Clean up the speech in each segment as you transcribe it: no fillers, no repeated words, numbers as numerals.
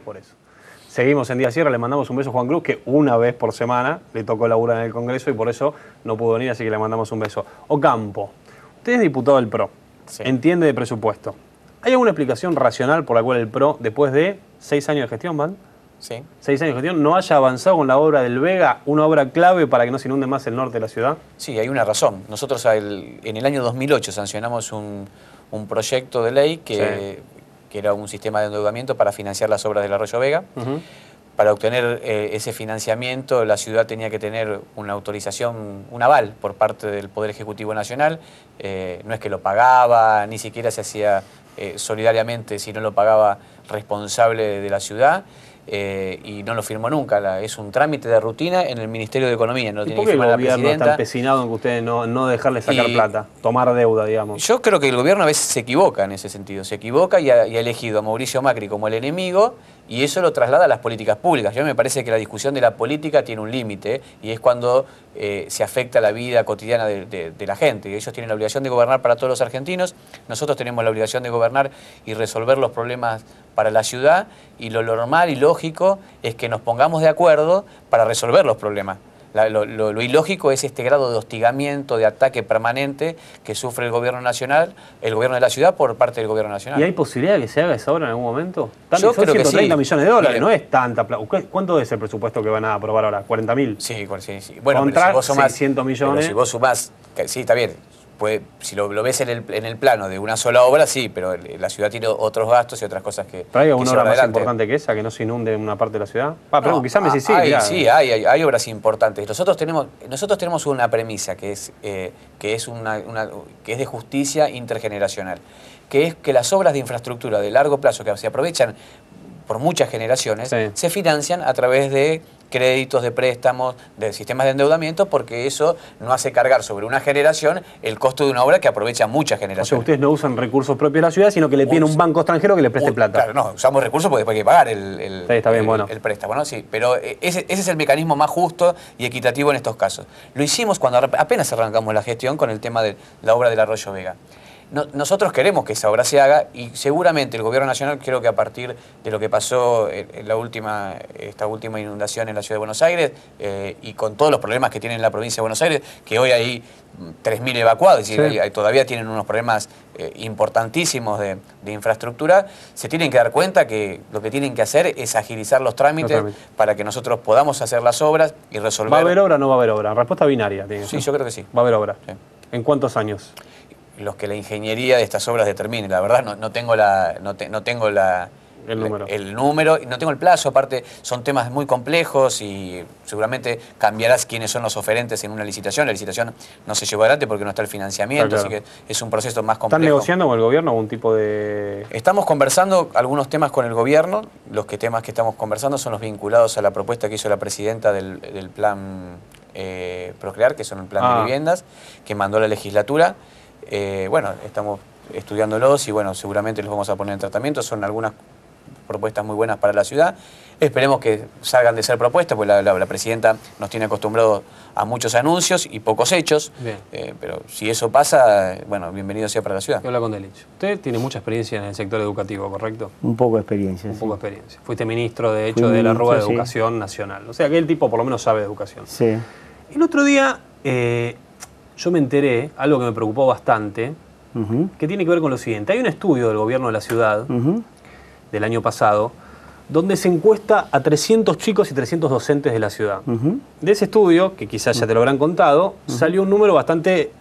por eso. Seguimos en Día Sierra, le mandamos un beso a Juan Cruz, que una vez por semana le tocó laburar en el Congreso y por eso no pudo venir, así que le mandamos un beso. Ocampo, usted es diputado del PRO, sí. Entiende de presupuesto. ¿Hay alguna explicación racional por la cual el PRO, después de 6 años de gestión, Van? Sí. 6 años de gestión, no haya avanzado con la obra del Vega, una obra clave para que no se inunde más el norte de la ciudad? Sí, hay una razón. Nosotros en el año 2008 sancionamos un proyecto de ley que era un sistema de endeudamiento para financiar las obras del Arroyo Vega. Para obtener ese financiamiento, la ciudad tenía que tener una autorización, un aval por parte del Poder Ejecutivo Nacional. No es que lo pagaba, ni siquiera se hacía solidariamente, si no lo pagaba responsable de la ciudad. Y no lo firmó nunca. Es un trámite de rutina en el Ministerio de Economía. No tiene que firmar la presidenta. ¿Por qué el gobierno está empecinado en que ustedes no dejarle sacar plata, tomar deuda, digamos? Yo creo que el gobierno a veces se equivoca en ese sentido. Se equivoca y ha elegido a Mauricio Macri como el enemigo y eso lo traslada a las políticas públicas. Yo me parece que la discusión de la política tiene un límite y es cuando se afecta la vida cotidiana de la gente. Ellos tienen la obligación de gobernar para todos los argentinos. Nosotros tenemos la obligación de gobernar y resolver los problemas para la ciudad y lo normal y lógico es que nos pongamos de acuerdo para resolver los problemas. Lo ilógico es este grado de hostigamiento, de ataque permanente que sufre el gobierno nacional, el gobierno de la ciudad por parte del gobierno nacional. ¿Y hay posibilidad de que se haga esa obra en algún momento? Yo creo que sí. 130 millones de dólares, no es tanta plata. ¿Cuánto es el presupuesto que van a aprobar ahora? ¿40.000? Sí. Bueno, contra si vos sumás 600 millones. Pero si vos sumás, sí, está bien. Si lo ves en el plano de una sola obra, sí, pero la ciudad tiene otros gastos y otras cosas que... ¿Pero hay alguna obra más importante que esa, que no se inunde en una parte de la ciudad? Perdón, quizás me decís sí. Hay obras importantes. Nosotros tenemos una premisa que es de justicia intergeneracional, que es que las obras de infraestructura de largo plazo que se aprovechan por muchas generaciones, se financian a través de créditos, de préstamos, de sistemas de endeudamiento, porque eso no hace cargar sobre una generación el costo de una obra que aprovecha muchas generaciones. O sea, ustedes no usan recursos propios de la ciudad, sino que le piden a un banco extranjero que le preste plata. Claro, no, usamos recursos porque después hay que pagar el préstamo, ¿no? Sí, pero ese es el mecanismo más justo y equitativo en estos casos. Lo hicimos cuando apenas arrancamos la gestión con el tema de la obra del Arroyo Vega. Nosotros queremos que esa obra se haga y seguramente el gobierno nacional, creo que a partir de lo que pasó en esta última inundación en la ciudad de Buenos Aires y con todos los problemas que tiene la provincia de Buenos Aires, que hoy hay 3.000 evacuados, es decir, todavía tienen unos problemas importantísimos de infraestructura, se tienen que dar cuenta que lo que tienen que hacer es agilizar los trámites para que nosotros podamos hacer las obras y resolver... ¿Va a haber obra o no va a haber obra? Respuesta binaria. Sí, yo creo que sí. ¿Va a haber obra? Sí. ¿En cuántos años? Los que la ingeniería de estas obras determine. La verdad no tengo el número, y no tengo el plazo, aparte son temas muy complejos y seguramente cambiarás quiénes son los oferentes en una licitación. La licitación no se llevó adelante porque no está el financiamiento, así que es un proceso más complejo. ¿Están negociando con el gobierno algún tipo de...? Estamos conversando algunos temas con el gobierno. Los temas que estamos conversando son los vinculados a la propuesta que hizo la presidenta del plan Procrear, que son el plan de viviendas, que mandó la legislatura. Bueno, estamos estudiándolos y bueno, seguramente los vamos a poner en tratamiento. Son algunas propuestas muy buenas para la ciudad. Esperemos que salgan de ser propuestas, porque la presidenta nos tiene acostumbrados a muchos anuncios y pocos hechos. Pero si eso pasa, bueno, bienvenido sea para la ciudad. Habla con Delich. Usted tiene mucha experiencia en el sector educativo, ¿correcto? Un poco de experiencia. Un poco de experiencia. Fuiste ministro, de hecho, de la Rúa de Educación Nacional. O sea, que el tipo por lo menos sabe de educación. Sí. El otro día... yo me enteré, algo que me preocupó bastante, que tiene que ver con lo siguiente. Hay un estudio del gobierno de la ciudad, del año pasado, donde se encuesta a 300 chicos y 300 docentes de la ciudad. De ese estudio, que quizás ya te lo habrán contado, salió un número bastante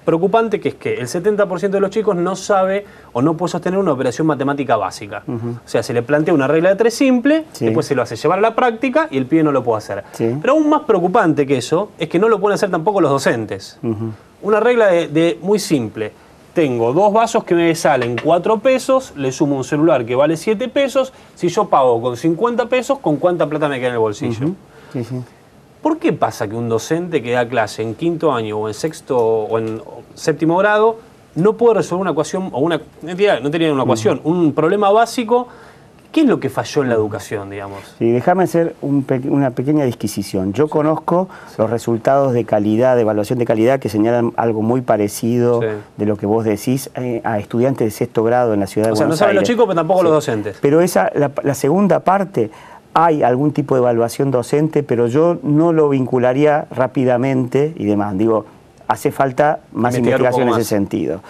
preocupante, que es que el 70% de los chicos no sabe o no puede sostener una operación matemática básica. O sea, se le plantea una regla de 3 simple, después se lo hace llevar a la práctica y el pibe no lo puede hacer. Pero aún más preocupante que eso es que no lo pueden hacer tampoco los docentes. Una regla muy simple. Tengo 2 vasos que me salen 4 pesos, le sumo un celular que vale 7 pesos. Si yo pago con 50 pesos, ¿con cuánta plata me queda en el bolsillo? ¿Por qué pasa que un docente que da clase en 5º año o en 6º o en 7º grado no puede resolver una ecuación, o no tiene una ecuación, un problema básico ¿Qué es lo que falló en la educación, digamos? Sí, déjame hacer una pequeña disquisición. Yo conozco los resultados de calidad, de evaluación de calidad, que señalan algo muy parecido de lo que vos decís a estudiantes de sexto grado en la ciudad de Buenos Aires. O sea, no saben los chicos, pero tampoco los docentes. Pero la segunda parte, hay algún tipo de evaluación docente, pero yo no lo vincularía rápidamente y demás. Digo, hace falta más investigación en ese sentido.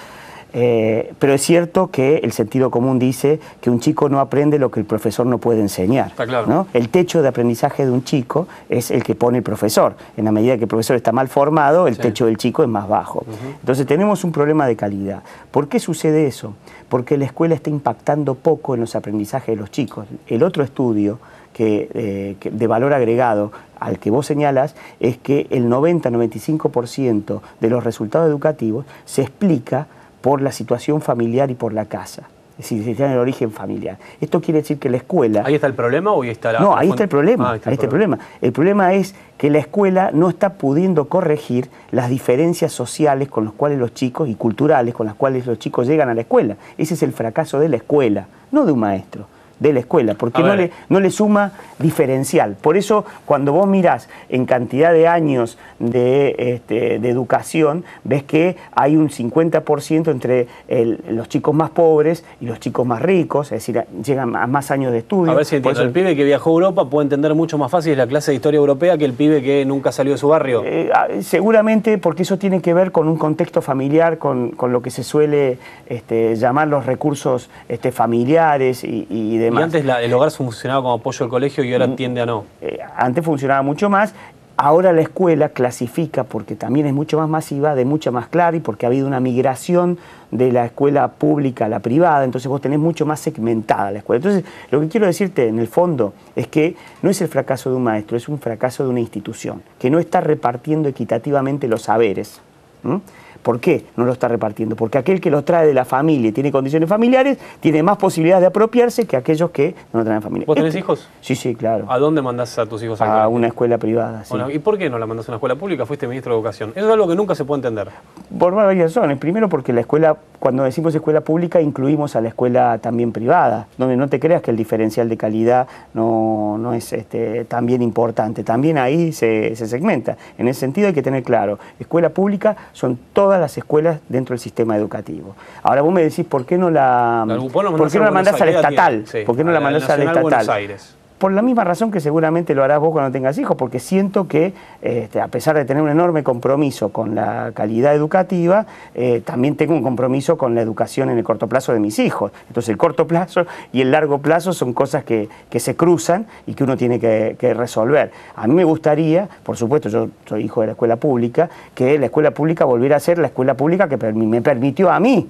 Pero es cierto que el sentido común dice que un chico no aprende lo que el profesor no puede enseñar. Está claro. ¿No? El techo de aprendizaje de un chico es el que pone el profesor. En la medida que el profesor está mal formado, el techo del chico es más bajo. Entonces tenemos un problema de calidad. ¿Por qué sucede eso? Porque la escuela está impactando poco en los aprendizajes de los chicos. El otro estudio de valor agregado al que vos señalas es que el 90-95% de los resultados educativos se explica por la situación familiar y por la casa. Es decir, se tiene el origen familiar. Esto quiere decir que la escuela... ¿Ahí está el problema o ahí está la... No, ahí está el problema. Ahí está el problema. El problema es que la escuela no está pudiendo corregir las diferencias sociales con las cuales los chicos y culturales con las cuales los chicos llegan a la escuela. Ese es el fracaso de la escuela, no de un maestro, de la escuela, porque no le suma diferencial. Por eso, cuando vos mirás en cantidad de años de educación, ves que hay un 50% entre los chicos más pobres y los chicos más ricos, es decir, llegan a más años de estudio. A ver si entiendo, el pibe que viajó a Europa puede entender mucho más fácil la clase de historia europea que el pibe que nunca salió de su barrio. Seguramente, porque eso tiene que ver con un contexto familiar, con lo que se suele llamar los recursos familiares y demás. Y antes el hogar funcionaba como apoyo al colegio y ahora tiende a no. Antes funcionaba mucho más. Ahora la escuela clasifica, porque también es mucho más masiva, de mucha más clara y porque ha habido una migración de la escuela pública a la privada, entonces vos tenés mucho más segmentada la escuela. Entonces, lo que quiero decirte en el fondo es que no es el fracaso de un maestro, es un fracaso de una institución, que no está repartiendo equitativamente los saberes. ¿Por qué no lo está repartiendo? Porque aquel que lo trae de la familia y tiene condiciones familiares tiene más posibilidades de apropiarse que aquellos que no lo traen de familia. ¿Vos tenés hijos? Sí, sí, claro. ¿A dónde mandás a tus hijos? A una escuela privada, sí. Bueno, ¿y por qué no la mandás a una escuela pública? Fuiste ministro de Educación. Eso es algo que nunca se puede entender. Por varias razones. Primero porque la escuela, cuando decimos escuela pública, incluimos a la escuela también privada, donde no te creas que el diferencial de calidad no es también importante. También ahí se segmenta. En ese sentido hay que tener claro, escuela pública son todas las escuelas dentro del sistema educativo. Ahora vos me decís, ¿por qué no la mandás al estatal? Sí, ¿Por qué no la mandás al estatal? Buenos Aires. Por la misma razón que seguramente lo harás vos cuando tengas hijos, porque siento que, a pesar de tener un enorme compromiso con la calidad educativa, también tengo un compromiso con la educación en el corto plazo de mis hijos. Entonces el corto plazo y el largo plazo son cosas que se cruzan y que uno tiene que resolver. A mí me gustaría, por supuesto, yo soy hijo de la escuela pública, que la escuela pública volviera a ser la escuela pública que me permitió a mí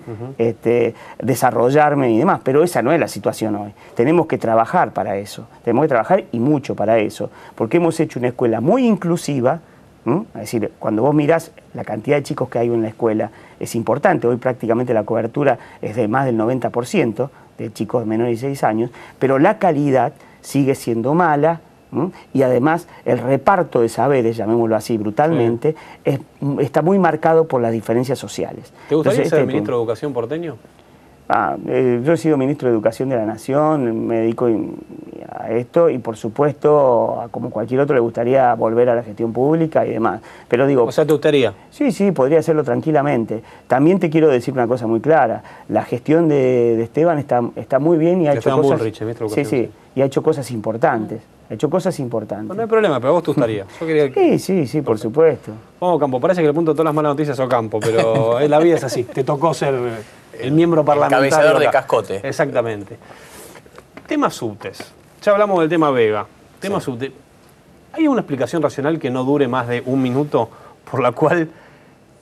desarrollarme y demás, pero esa no es la situación hoy. Tenemos que trabajar para eso. Tenemos que trabajar y mucho para eso, porque hemos hecho una escuela muy inclusiva, es decir, cuando vos mirás la cantidad de chicos que hay en la escuela es importante, hoy prácticamente la cobertura es de más del 90% de chicos menores de 6 años, pero la calidad sigue siendo mala, y además el reparto de saberes, llamémoslo así brutalmente, está muy marcado por las diferencias sociales. ¿Te gustaría ser ministro de Educación porteño? Yo he sido ministro de Educación de la Nación, me dedico a esto y por supuesto, como cualquier otro, le gustaría volver a la gestión pública y demás. Pero digo, o sea, ¿te gustaría? Sí, podría hacerlo tranquilamente. También te quiero decir una cosa muy clara, la gestión de Esteban está muy bien y ha hecho cosas... Bullrich, ministro de Educación, sí, y ha hecho cosas importantes. Ha hecho cosas importantes. No hay problema, pero a vos te gustaría. Yo quería... Sí, por supuesto. Vamos, Campo, parece que el punto de todas las malas noticias es Campo, pero la vida es así. Te tocó ser el miembro parlamentario. El cabeceador de cascote. Exactamente. Tema subtes. Ya hablamos del tema Vega. Tema subte. ¿Hay una explicación racional que no dure más de un minuto por la cual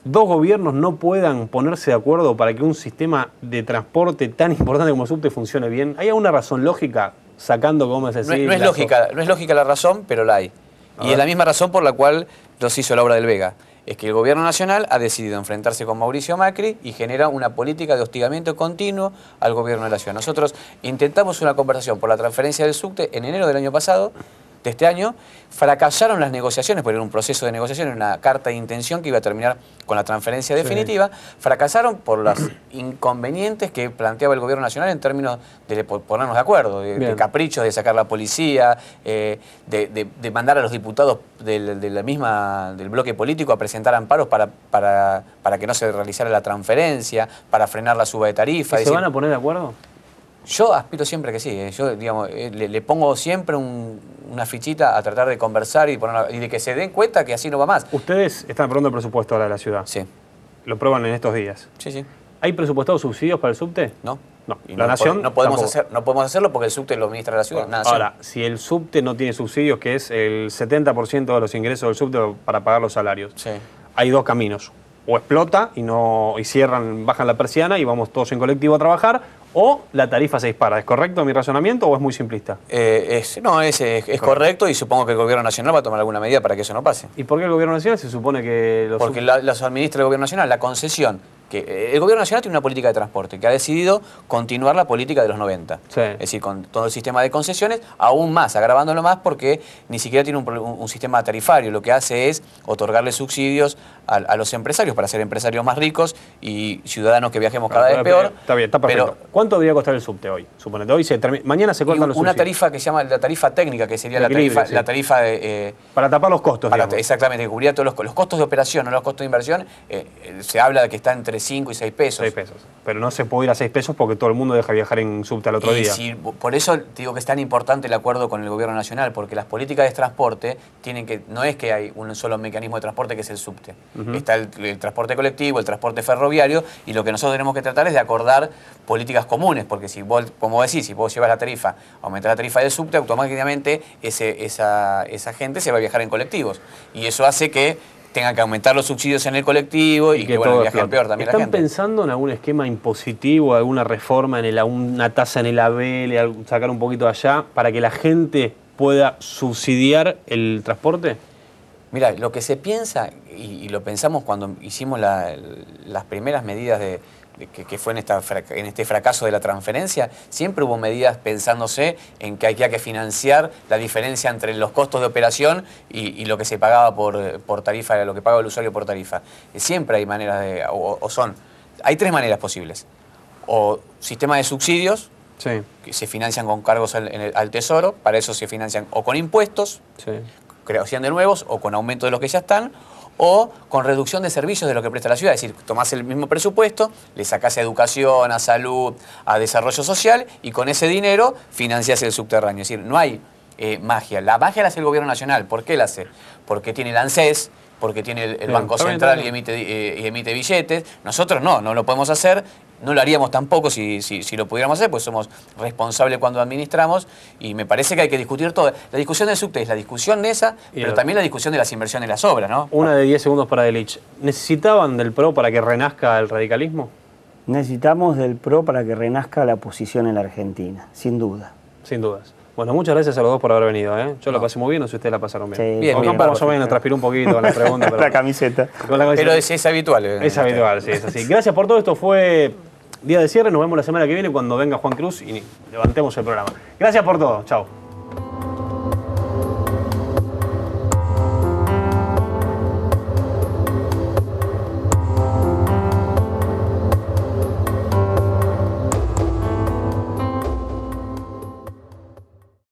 dos gobiernos no puedan ponerse de acuerdo para que un sistema de transporte tan importante como el subte funcione bien? ¿Hay alguna razón lógica, sacando, como es decir... No es lógica la razón, pero la hay. Y es la misma razón por la cual los hizo la obra del Vega. Es que el gobierno nacional ha decidido enfrentarse con Mauricio Macri y genera una política de hostigamiento continuo al gobierno de la ciudad. Nosotros intentamos una conversación por la transferencia del subte en enero del año pasado, de este año. Fracasaron las negociaciones, porque era un proceso de negociación, una carta de intención que iba a terminar con la transferencia definitiva. Fracasaron por los inconvenientes que planteaba el gobierno nacional en términos de ponernos de acuerdo, de caprichos, de sacar la policía, de mandar a los diputados del bloque político a presentar amparos para que no se realizara la transferencia, para frenar la suba de tarifa. ¿Se van a poner de acuerdo? Yo aspiro siempre que sí. Yo, digamos, le pongo siempre una fichita a tratar de conversar y de que se den cuenta que así no va más. Ustedes están aprobando el presupuesto ahora de la ciudad. Sí. ¿Lo prueban en estos días? Sí, sí. ¿Hay presupuestados subsidios para el subte? No. No. Y ¿La Nación? No podemos hacerlo porque el subte lo administra la ciudad. Bueno, ahora, si el subte no tiene subsidios, que es el 70% de los ingresos del subte para pagar los salarios, sí, hay dos caminos. O explota y cierran, bajan la persiana y vamos todos en colectivo a trabajar, o la tarifa se dispara. ¿Es correcto mi razonamiento o es muy simplista? Es correcto, y supongo que el Gobierno Nacional va a tomar alguna medida para que eso no pase. ¿Y por qué el Gobierno Nacional se supone que Porque los administra el Gobierno Nacional, la concesión. El Gobierno Nacional tiene una política de transporte que ha decidido continuar la política de los 90. Sí. Es decir, con todo el sistema de concesiones, aún más, agravándolo más porque ni siquiera tiene un sistema tarifario. Lo que hace es otorgarle subsidios a los empresarios para ser empresarios más ricos y ciudadanos que viajemos cada vez peor. Está bien, está perfecto. ¿Cuánto debería costar el subte hoy? Suponete, hoy mañana se cortan los subsidios. Una tarifa que se llama la tarifa técnica, que sería la tarifa de... para tapar los costos, exactamente, que cubría todos los costos de operación, no los costos de inversión. Se habla de que está entre 5 y 6 pesos. 6 pesos. Pero no se puede ir a 6 pesos porque todo el mundo deja viajar en subte al otro día. Sí, por eso digo que es tan importante el acuerdo con el Gobierno Nacional, porque las políticas de transporte no es que hay un solo mecanismo de transporte que es el subte. Está el transporte colectivo, el transporte ferroviario, y lo que nosotros tenemos que tratar es de acordar políticas comunes, porque si vos, como decís, si vos llevas la tarifa, aumentás la tarifa del subte, automáticamente esa gente se va a viajar en colectivos. Y eso hace que tengan que aumentar los subsidios en el colectivo y que bueno, viajen peor también la gente. ¿Están pensando en algún esquema impositivo, alguna reforma, una tasa en el ABL, sacar un poquito allá, para que la gente pueda subsidiar el transporte? Mira, lo que se piensa, y lo pensamos cuando hicimos las primeras medidas que fue en este fracaso de la transferencia, siempre hubo medidas pensándose en que había que financiar la diferencia entre los costos de operación y lo que se pagaba por tarifa, lo que pagaba el usuario por tarifa. Siempre hay maneras hay tres maneras posibles. O sistema de subsidios, sí, que se financian con cargos al Tesoro, para eso se financian o con impuestos, sí, creación de nuevos, o con aumento de los que ya están, o con reducción de servicios de lo que presta la ciudad. Es decir, tomás el mismo presupuesto, le sacás a educación, a salud, a desarrollo social, y con ese dinero financiás el subterráneo. Es decir, no hay magia. La magia la hace el Gobierno Nacional. ¿Por qué la hace? Porque tiene el ANSES, porque tiene el Banco Central y emite billetes. Nosotros no lo podemos hacer. No lo haríamos tampoco si lo pudiéramos hacer, pues somos responsables cuando administramos, y me parece que hay que discutir todo. La discusión del subte es la discusión de esa, pero también la discusión de las inversiones de las obras, ¿no? Una de 10 segundos para Delich. ¿Necesitaban del PRO para que renazca el radicalismo? Necesitamos del PRO para que renazca la oposición en la Argentina, sin duda. Sin dudas. Bueno, muchas gracias a los dos por haber venido, ¿eh? Yo la pasé muy bien, no sé si ustedes la pasaron bien. Sí, bien, más o menos, transpiró un poquito con la pregunta. Pero la camiseta. Pero es habitual. Es habitual, sí, es así. Gracias por todo. Esto fue Día de Cierre. Nos vemos la semana que viene cuando venga Juan Cruz y levantemos el programa. Gracias por todo. Chao.